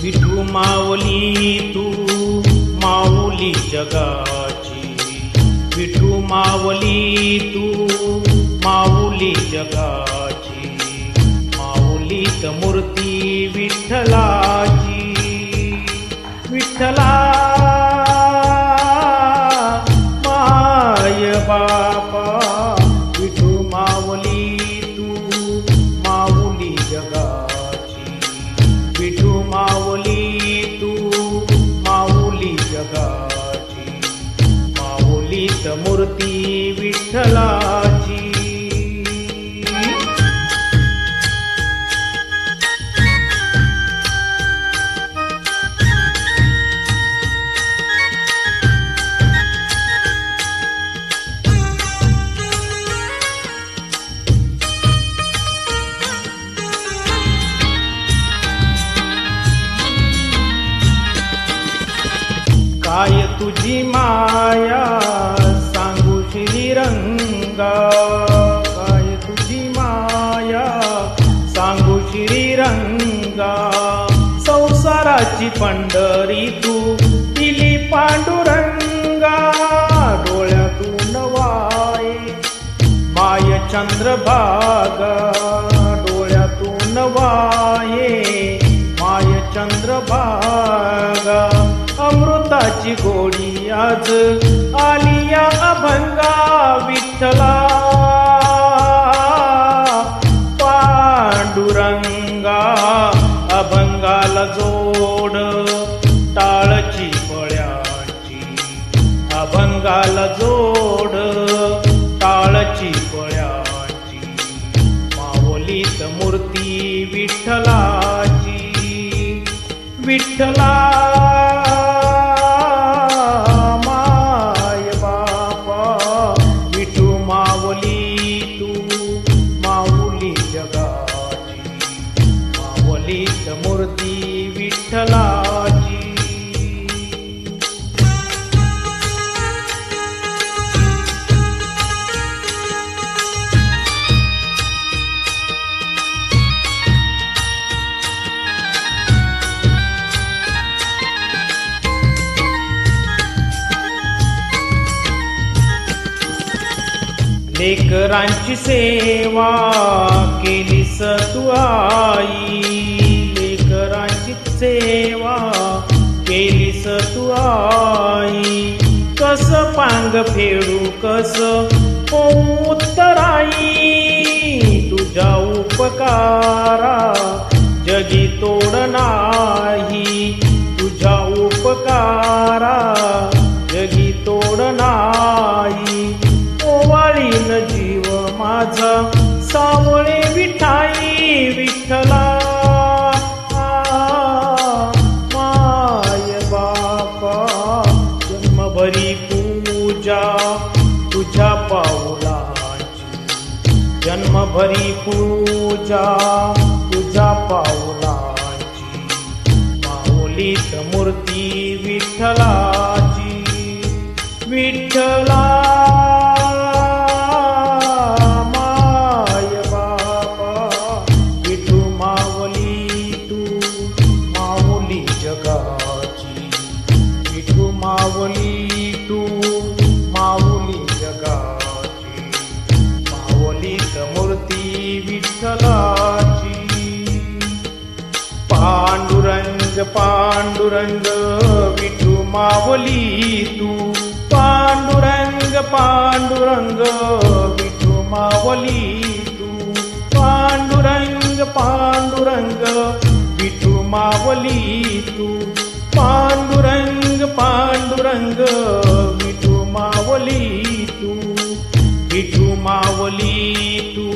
विठू माऊली तू माऊली जगाची, विठू माऊली तू माऊली जगाची, माऊलीत मूर्ती विठ्ठलाची. विठ्ठला माय बापा, विठू माऊली तू माऊली जगाची, विठू माऊली तू माऊली जगाची, माऊलीत मूर्ती विठ्ठलाची. काय तुझी माया सांगू श्रीरंगा, काय तुझी माया सांगू श्रीरंगा. संसाराची पंढरी तू दिली पांडुरंगा, डोळ्यातून वाये माय चंद्रभागा, डोळ्यातून वाये माय चंद्रभागा. अमृताची गोडी आज आलिया अभंगा, विठ्ठला पांडुरंगा. अभंगाला जोड टाळची पळ्याची, अभंगाला जोड टाळची पळ्याची, माऊलीत मूर्ती विठ्ठलाची. विठ्ठला माय बापा, विठू माऊली तू माऊली जगाची, माऊलीत मूर्ती विठ्ठलाची. लेकरांची सेवा केलीस तू आई, लेकरांची सेवा केलीस तू आई. कस पांग फेडू कस होऊ उत्तराई, तुझ्या उपकारा जगी तोड नाही, तुझ्या उपकारा जगी तोड नाही. ओवाळीन जीव माझा सावळे विठाई, विठ्ठला माय बापा. जन्मभरी पूजा तुझ्या पाऊलाची, जन्मभरी पूजा तुझ्या पाऊलाची, माऊलीत मूर्ती विठ्ठलाची. विठ्ठला माऊली तू माऊली जगाची, माऊलीत मूर्ती विठ्ठलाची. पांडुरंग पांडुरंग विठू माऊली तू, पांडुरंग पांडुरंग विठू माऊली तू, पांडुरंग पांडुरंग विठू माऊली तू, पांडुरंग पांडुरंग विठू माऊली तू, विठू माऊली तू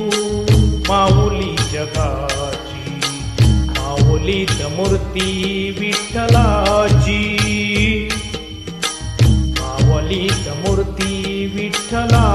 माऊली जगाची, माऊलीत मूर्ती विठ्ठलाची, माऊलीत मूर्ती विठ्ठला.